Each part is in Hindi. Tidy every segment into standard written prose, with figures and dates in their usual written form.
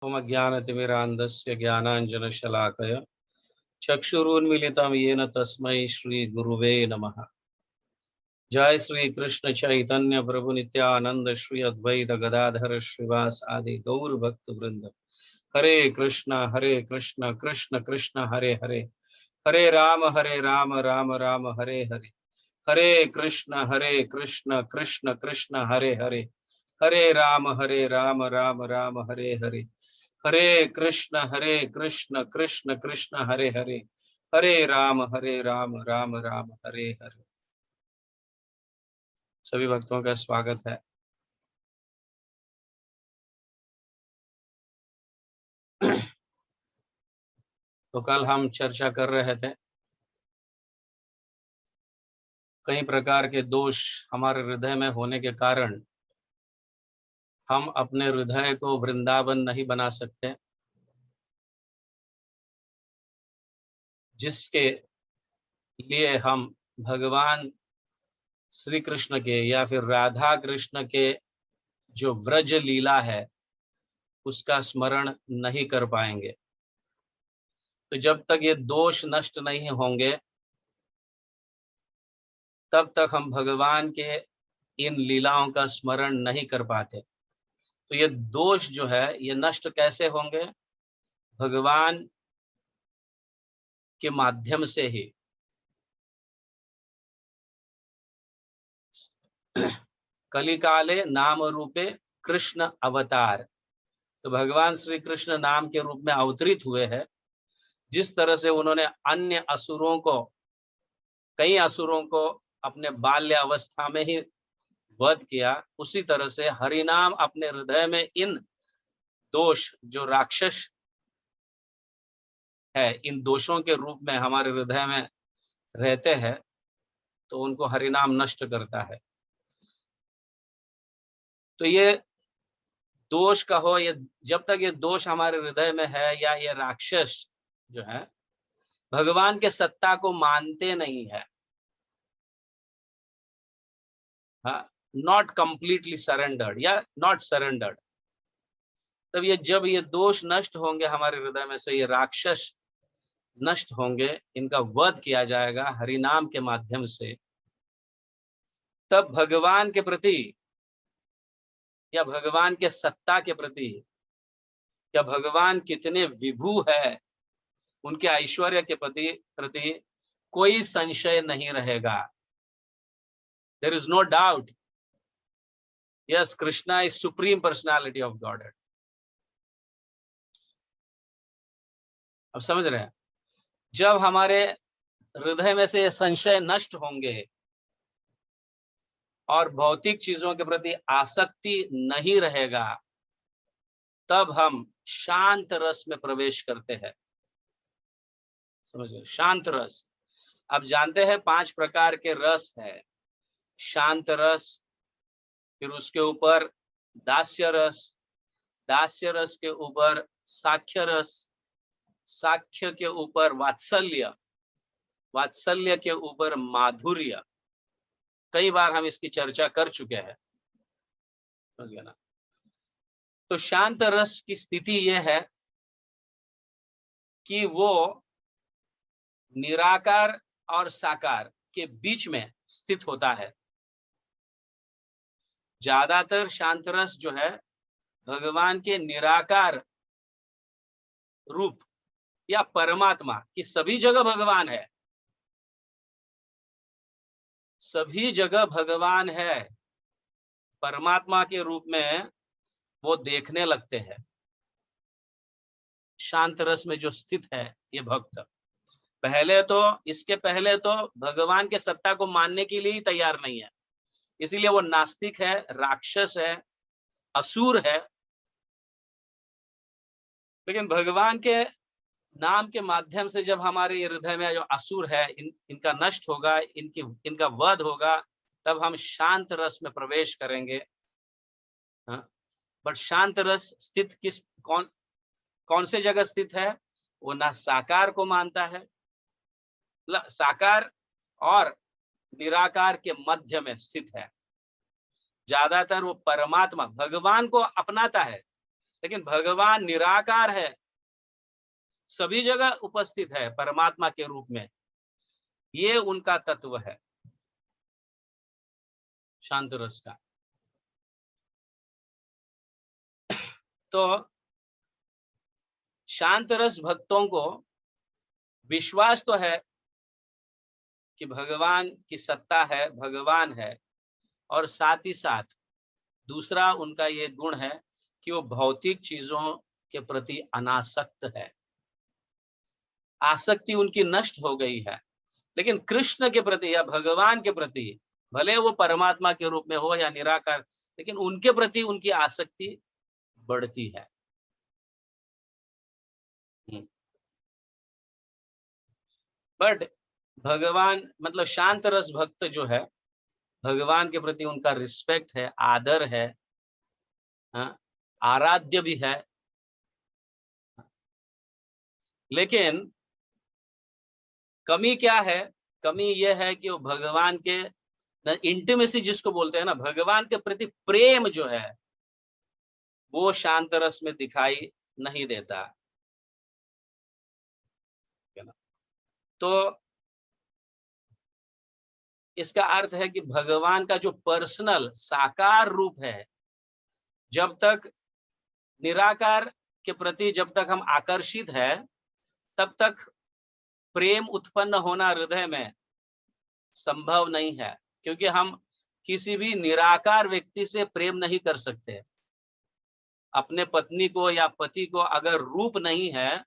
ओम ज्ञानतिमिरान्धस्य ज्ञानाञ्जनशलाकया चक्षुरुन्मीलितं येन तस्मै श्रीगुरुवे नमः। जय श्री कृष्ण चैतन्य प्रभु नित्यानंद श्री अद्वैत गदाधर श्रीवास आदि गौर भक्त वृंद। हरे कृष्ण कृष्ण कृष्ण हरे हरे, हरे राम राम राम हरे हरे। हरे कृष्ण कृष्ण कृष्ण हरे हरे, हरे राम राम राम हरे हरे। हरे कृष्ण कृष्ण कृष्ण हरे हरे, हरे राम राम राम हरे हरे। सभी भक्तों का स्वागत है। तो कल हम चर्चा कर रहे थे कई प्रकार के दोष हमारे हृदय में होने के कारण हम अपने हृदय को वृंदावन नहीं बना सकते, जिसके लिए हम भगवान श्री कृष्ण के या फिर राधा कृष्ण के जो व्रज लीला है उसका स्मरण नहीं कर पाएंगे। तो जब तक ये दोष नष्ट नहीं होंगे तब तक हम भगवान के इन लीलाओं का स्मरण नहीं कर पाते। तो ये दोष जो है ये नष्ट कैसे होंगे? भगवान के माध्यम से ही। कलिकाले नाम रूपे कृष्ण अवतार, तो भगवान श्री कृष्ण नाम के रूप में अवतरित हुए हैं। जिस तरह से उन्होंने अन्य असुरों को, कई असुरों को अपने बाल्य अवस्था में ही वध किया, उसी तरह से हरिनाम अपने हृदय में इन दोष जो राक्षस है, इन दोषों के रूप में हमारे हृदय में रहते हैं, तो उनको हरिनाम नष्ट करता है। तो ये दोष का हो, ये जब तक ये दोष हमारे हृदय में है या ये राक्षस जो है भगवान के सत्ता को मानते नहीं है, हाँ, नॉट कंप्लीटली सरेंडर्ड या नॉट सरेंडर्ड, तब ये जब ये दोष नष्ट होंगे हमारे हृदय में से, ये राक्षस नष्ट होंगे, इनका वध किया जाएगा हरिनाम के माध्यम से, तब भगवान के प्रति या भगवान के सत्ता के प्रति या भगवान कितने विभू है उनके ऐश्वर्य के प्रति कोई संशय नहीं रहेगा। There is no doubt, yes, Krishna is supreme personality of Godhead. अब समझ रहे हैं? जब हमारे हृदय में से संशय नष्ट होंगे और भौतिक चीजों के प्रति आसक्ति नहीं रहेगा, तब हम शांत रस में प्रवेश करते हैं। समझ, शांत रस। अब जानते हैं 5 प्रकार के रस है। शांत रस, फिर उसके ऊपर दास्य रस, दास्य रस के ऊपर साख्य रस, साख्य के ऊपर वात्सल्य, वात्सल्य के ऊपर माधुर्य। कई बार हम इसकी चर्चा कर चुके हैं, समझ गए ना? तो शांत रस की स्थिति यह है कि वो निराकार और साकार के बीच में स्थित होता है। ज्यादातर शांत रस जो है भगवान के निराकार रूप या परमात्मा की, सभी जगह भगवान है, सभी जगह भगवान है, परमात्मा के रूप में वो देखने लगते हैं। शांत रस में जो स्थित है ये भक्त, इसके पहले तो भगवान के सत्ता को मानने के लिए ही तैयार नहीं है, इसीलिए वो नास्तिक है, राक्षस है, असुर है। लेकिन भगवान के नाम के माध्यम से जब हमारे हृदय में जो असुर है इनका नष्ट होगा, इनका वध होगा, तब हम शांत रस में प्रवेश करेंगे। हाँ? बट शांत रस स्थित कौन से जगह स्थित है? वो ना साकार को मानता है, साकार और निराकार के मध्य में स्थित है। ज्यादातर वो परमात्मा भगवान को अपनाता है, लेकिन भगवान निराकार है, सभी जगह उपस्थित है परमात्मा के रूप में। ये उनका तत्व है शांत रस का। तो शांत रस भक्तों को विश्वास तो है कि भगवान की सत्ता है, भगवान है, और साथ ही साथ दूसरा उनका ये गुण है कि वो भौतिक चीजों के प्रति अनासक्त है। आसक्ति उनकी नष्ट हो गई है, लेकिन कृष्ण के प्रति या भगवान के प्रति, भले वो परमात्मा के रूप में हो या निराकार, लेकिन उनके प्रति उनकी आसक्ति बढ़ती है। बट भगवान मतलब शांत रस भक्त जो है, भगवान के प्रति उनका रिस्पेक्ट है, आदर है, आराध्य भी है। लेकिन कमी क्या है? कमी यह है कि वो भगवान के इंटीमेसी जिसको बोलते हैं ना, भगवान के प्रति प्रेम जो है वो शांत रस में दिखाई नहीं देता है ना। तो इसका अर्थ है कि भगवान का जो पर्सनल साकार रूप है, जब तक निराकार के प्रति जब तक हम आकर्षित है, तब तक प्रेम उत्पन्न होना हृदय में संभव नहीं है, क्योंकि हम किसी भी निराकार व्यक्ति से प्रेम नहीं कर सकते। अपने पत्नी को या पति को अगर रूप नहीं है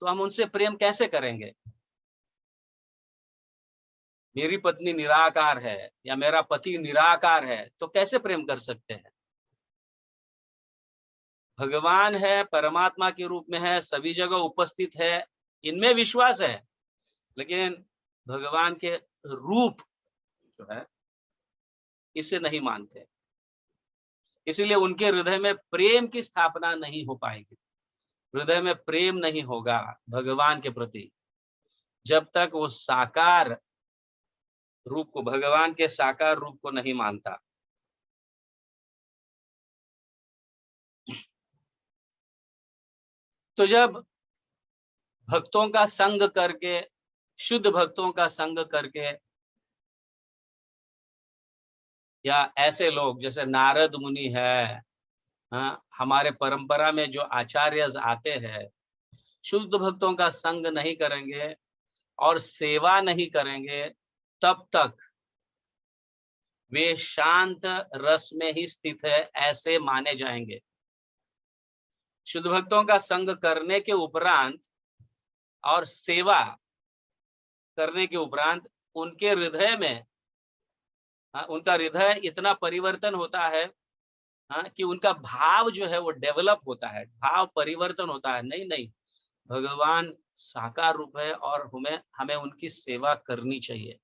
तो हम उनसे प्रेम कैसे करेंगे? मेरी पत्नी निराकार है या मेरा पति निराकार है तो कैसे प्रेम कर सकते हैं? भगवान है, परमात्मा के रूप में है, सभी जगह उपस्थित है, इनमें विश्वास है, लेकिन भगवान के रूप जो है इसे नहीं मानते। इसीलिए उनके हृदय में प्रेम की स्थापना नहीं हो पाएगी। हृदय में प्रेम नहीं होगा भगवान के प्रति जब तक वो साकार रूप को, भगवान के साकार रूप को नहीं मानता। तो जब भक्तों का संग करके, शुद्ध भक्तों का संग करके, या ऐसे लोग जैसे नारद मुनि है, हमारे परंपरा में जो आचार्य आते हैं, शुद्ध भक्तों का संग नहीं करेंगे और सेवा नहीं करेंगे, तब तक वे शांत रस में ही स्थित है ऐसे माने जाएंगे। शुद्ध भक्तों का संग करने के उपरांत और सेवा करने के उपरांत उनके हृदय में, उनका हृदय इतना परिवर्तन होता है कि उनका भाव जो है वो डेवलप होता है, भाव परिवर्तन होता है। नहीं नहीं, भगवान साकार रूप है और हमें उनकी सेवा करनी चाहिए।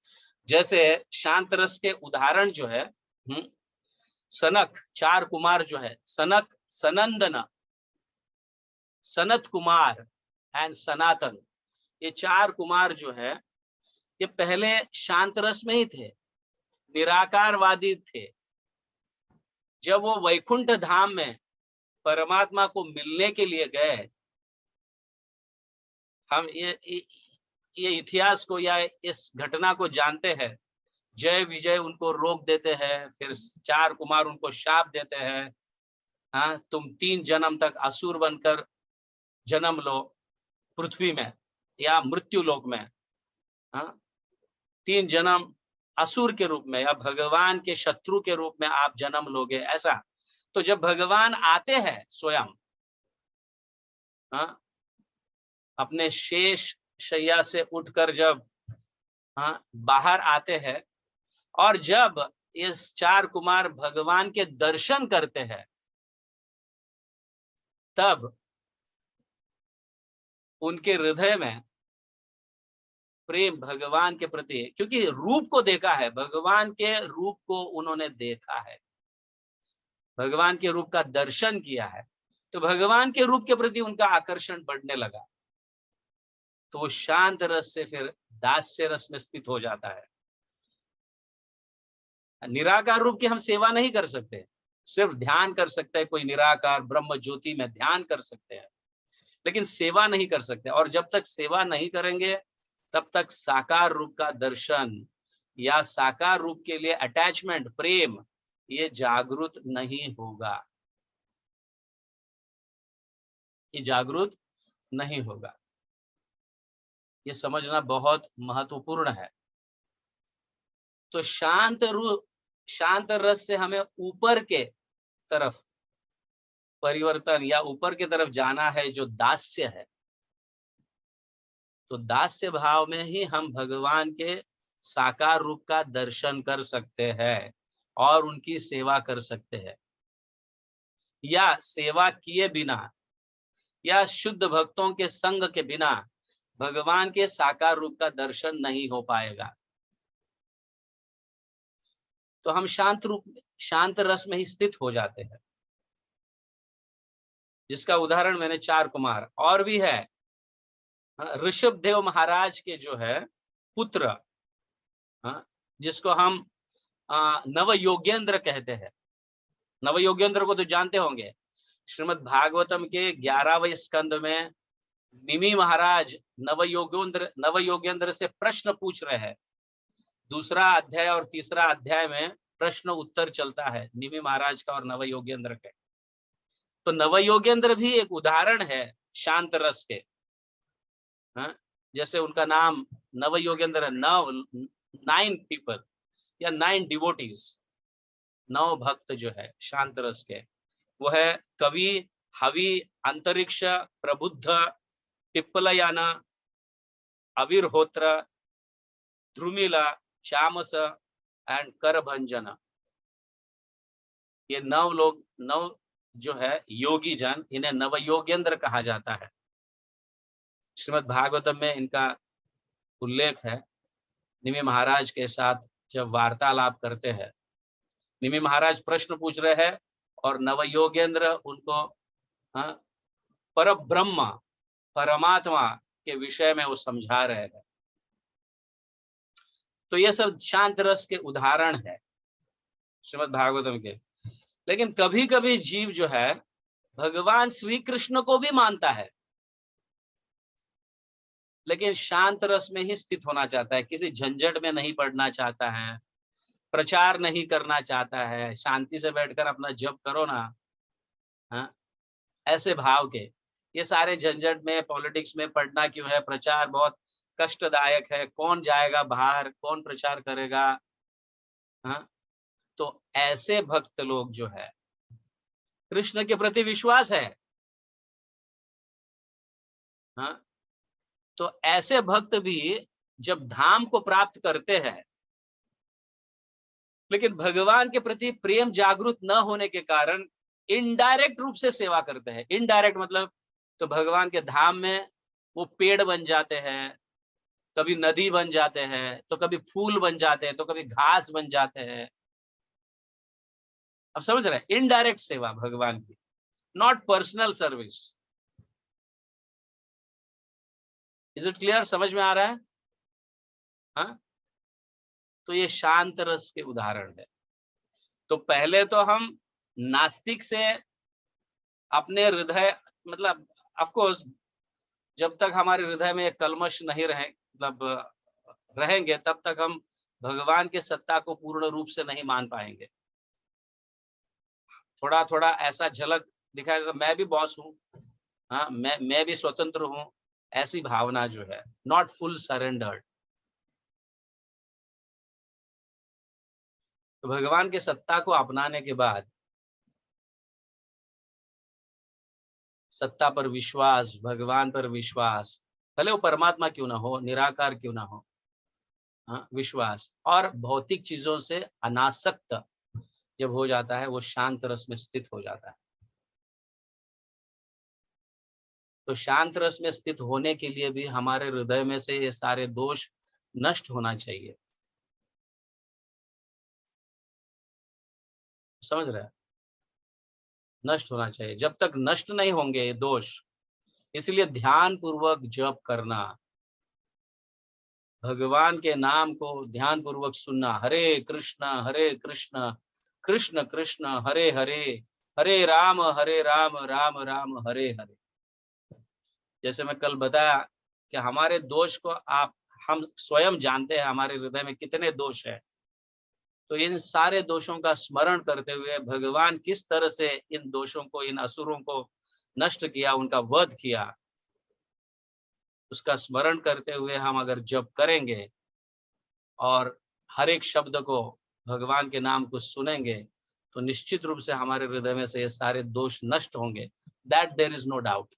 जैसे शांत रस के उदाहरण जो है, सनक, 4 कुमार जो है, सनक, सनंदन, सनत कुमार एंड सनातन, ये 4 कुमार जो है ये पहले शांत रस में ही थे, निराकारवादी थे। जब वो वैकुंठ धाम में परमात्मा को मिलने के लिए गए, हम ये इतिहास को या इस घटना को जानते हैं। जय विजय उनको रोक देते हैं, फिर 4 कुमार उनको शाप देते हैं, तुम 3 जन्म तक असुर बनकर जन्म लो पृथ्वी में या मृत्यु लोक में, 3 जन्म असुर के रूप में या भगवान के शत्रु के रूप में आप जन्म लोगे, ऐसा। तो जब भगवान आते हैं स्वयं, अपने शेष शैया से उठकर जब बाहर आते हैं, और जब ये 4 कुमार भगवान के दर्शन करते हैं, तब उनके हृदय में प्रेम भगवान के प्रति, क्योंकि रूप को देखा है, भगवान के रूप को उन्होंने देखा है, भगवान के रूप का दर्शन किया है, तो भगवान के रूप के प्रति उनका आकर्षण बढ़ने लगा। तो वो शांत रस से फिर दास्य रस में स्थित हो जाता है। निराकार रूप की हम सेवा नहीं कर सकते, सिर्फ ध्यान कर सकते हैं, कोई निराकार ब्रह्म ज्योति में ध्यान कर सकते हैं, लेकिन सेवा नहीं कर सकते। और जब तक सेवा नहीं करेंगे तब तक साकार रूप का दर्शन या साकार रूप के लिए अटैचमेंट, प्रेम, ये जागृत नहीं होगा, ये जागृत नहीं होगा। ये समझना बहुत महत्वपूर्ण है। तो शांत रस से हमें ऊपर के तरफ परिवर्तन या ऊपर की तरफ जाना है, जो दास्य है। तो दास्य भाव में ही हम भगवान के साकार रूप का दर्शन कर सकते हैं और उनकी सेवा कर सकते हैं। या सेवा किए बिना या शुद्ध भक्तों के संग के बिना भगवान के साकार रूप का दर्शन नहीं हो पाएगा। तो हम शांत रस में ही स्थित हो जाते हैं, जिसका उदाहरण मैंने 4 कुमार और भी है। ऋषभ देव महाराज के जो है पुत्र, जिसको हम नव योगेंद्र कहते हैं। नव योगेंद्र को तो जानते होंगे, श्रीमद् भागवतम के 11वें स्कंद में निमि महाराज नव योगेंद्र से प्रश्न पूछ रहे हैं। दूसरा अध्याय और तीसरा अध्याय में प्रश्न उत्तर चलता है निमि महाराज का और नव योगेंद्र के। तो नव योगेंद्र भी एक उदाहरण है शांत रस के। जैसे उनका नाम नव योगेंद्र, 9 पीपल या 9 डिवोटीज, 9 भक्त जो है शांत रस के, वो है कवि, हवि, अंतरिक्ष, प्रबुद्ध, पिप्पलयाना, अविर्होत्र, ध्रुमिला, चामस एंड करभंजन। ये 9 लोग, 9 जो है योगी जन, इन्हें नव योगेंद्र कहा जाता है। श्रीमद् भागवतम में इनका उल्लेख है। निमि महाराज के साथ जब वार्तालाप करते हैं, निमि महाराज प्रश्न पूछ रहे हैं और नव योगेंद्र उनको परब्रह्म, परमात्मा के विषय में वो समझा रहे हैं। तो ये सब शांत रस के उदाहरण है श्रीमद् भागवतम के। लेकिन कभी कभी जीव जो है भगवान श्री कृष्ण को भी मानता है, लेकिन शांत रस में ही स्थित होना चाहता है, किसी झंझट में नहीं पड़ना चाहता है, प्रचार नहीं करना चाहता है, शांति से बैठकर अपना जप करो ना। ऐसे भाव के, ये सारे झंझट में, पॉलिटिक्स में पढ़ना क्यों है, प्रचार बहुत कष्टदायक है, कौन जाएगा बाहर, कौन प्रचार करेगा। तो ऐसे भक्त लोग जो है, कृष्ण के प्रति विश्वास है, तो ऐसे भक्त भी जब धाम को प्राप्त करते हैं, लेकिन भगवान के प्रति प्रेम जागृत न होने के कारण इनडायरेक्ट रूप से सेवा करते हैं। इनडायरेक्ट मतलब तो भगवान के धाम में वो पेड़ बन जाते हैं, कभी नदी बन जाते हैं, तो कभी फूल बन जाते हैं, तो कभी घास बन जाते हैं। अब समझ रहे हैं, इनडायरेक्ट सेवा भगवान की, not personal service. Is it clear? समझ में आ रहा है? हाँ, तो ये शांत रस के उदाहरण है। तो पहले तो हम नास्तिक से अपने हृदय, मतलब ऑफ कोर्स जब तक हमारे हृदय में एक कलमश नहीं रहे, मतलब रहेंगे, तब तक हम भगवान के सत्ता को पूर्ण रूप से नहीं मान पाएंगे। थोड़ा थोड़ा ऐसा झलक दिखाई देता, मैं भी बॉस हूँ, हाँ मैं भी स्वतंत्र हूँ, ऐसी भावना जो है, नॉट फुल सरेंडर्ड। तो भगवान के सत्ता को अपनाने के बाद सत्ता पर विश्वास, भगवान पर विश्वास, भले वो परमात्मा क्यों ना हो, निराकार क्यों ना हो, विश्वास और भौतिक चीजों से अनासक्त जब हो जाता है, वो शांत रस में स्थित हो जाता है। तो शांत रस में स्थित होने के लिए भी हमारे हृदय में से ये सारे दोष नष्ट होना चाहिए। समझ रहे हैं? नष्ट होना चाहिए। जब तक नष्ट नहीं होंगे ये दोष, इसलिए ध्यान पूर्वक जप करना, भगवान के नाम को ध्यान पूर्वक सुनना, हरे कृष्ण कृष्ण कृष्ण हरे हरे, हरे राम राम राम हरे हरे। जैसे मैं कल बताया कि हमारे दोष को हम स्वयं जानते हैं हमारे हृदय में कितने दोष है। तो इन सारे दोषों का स्मरण करते हुए भगवान किस तरह से इन दोषों को, इन असुरों को नष्ट किया, उनका वध किया, उसका स्मरण करते हुए हम अगर जप करेंगे और हर एक शब्द को, भगवान के नाम को सुनेंगे, तो निश्चित रूप से हमारे हृदय में से ये सारे दोष नष्ट होंगे। That there is no doubt.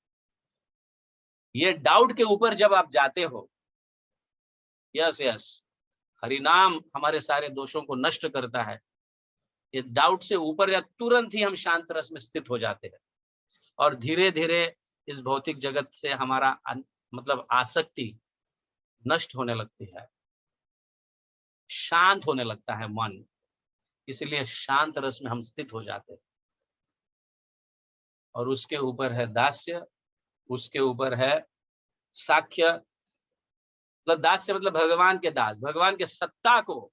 ये डाउट के ऊपर जब आप जाते हो, यस यस, हरिनाम हमारे सारे दोषों को नष्ट करता है, ये डाउट से ऊपर या तुरंत ही हम शांत रस में स्थित हो जाते हैं और धीरे धीरे इस भौतिक जगत से हमारा मतलब आसक्ति नष्ट होने लगती है, शांत होने लगता है मन। इसलिए शांत रस में हम स्थित हो जाते हैं। और उसके ऊपर है दास्य, उसके ऊपर है साख्य। मतलब दास्य मतलब भगवान के दास, भगवान के सत्ता को,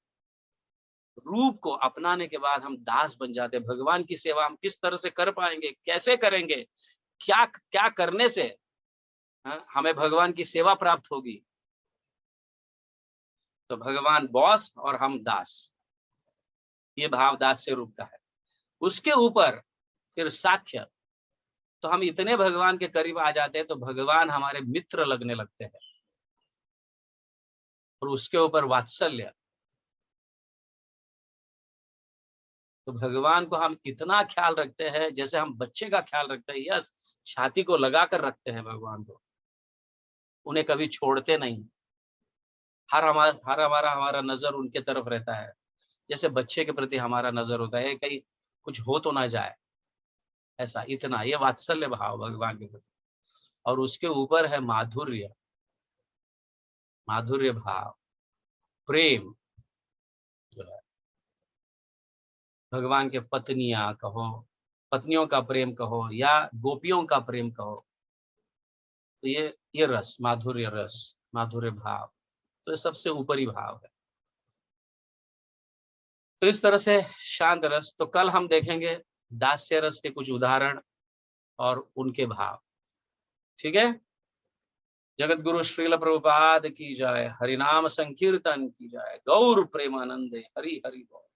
रूप को अपनाने के बाद हम दास बन जाते हैं। भगवान की सेवा हम किस तरह से कर पाएंगे, कैसे करेंगे, क्या क्या करने से हमें भगवान की सेवा प्राप्त होगी। तो भगवान बॉस और हम दास, ये भाव दास्य रूप का है। उसके ऊपर फिर साख्य, तो हम इतने भगवान के करीब आ जाते हैं तो भगवान हमारे मित्र लगने लगते हैं। और उसके ऊपर वात्सल्य, तो भगवान को हम इतना ख्याल रखते हैं जैसे हम बच्चे का ख्याल रखते हैं। यस, छाती को लगा कर रखते हैं भगवान को, उन्हें कभी छोड़ते नहीं। हर हमारा नजर उनके तरफ रहता है, जैसे बच्चे के प्रति हमारा नजर होता है, कहीं कुछ हो तो ना जाए, ऐसा। इतना ये वात्सल्य भाव भगवान के प्रति। और उसके ऊपर है माधुर्य, माधुर्य भाव, प्रेम जो है। भगवान के पत्नियां कहो, पत्नियों का प्रेम कहो या गोपियों का प्रेम कहो, तो ये रस, माधुर्य रस, माधुर्य भाव, तो ये सबसे ऊपरी भाव है। तो इस तरह से शांत रस। तो कल हम देखेंगे दास्य रस के कुछ उदाहरण और उनके भाव। ठीक है। जगत गुरु श्रील प्रभुपाद की जय, हरिनाम संकीर्तन की जय, गौर प्रेमानंदे, हरि हरि बोल।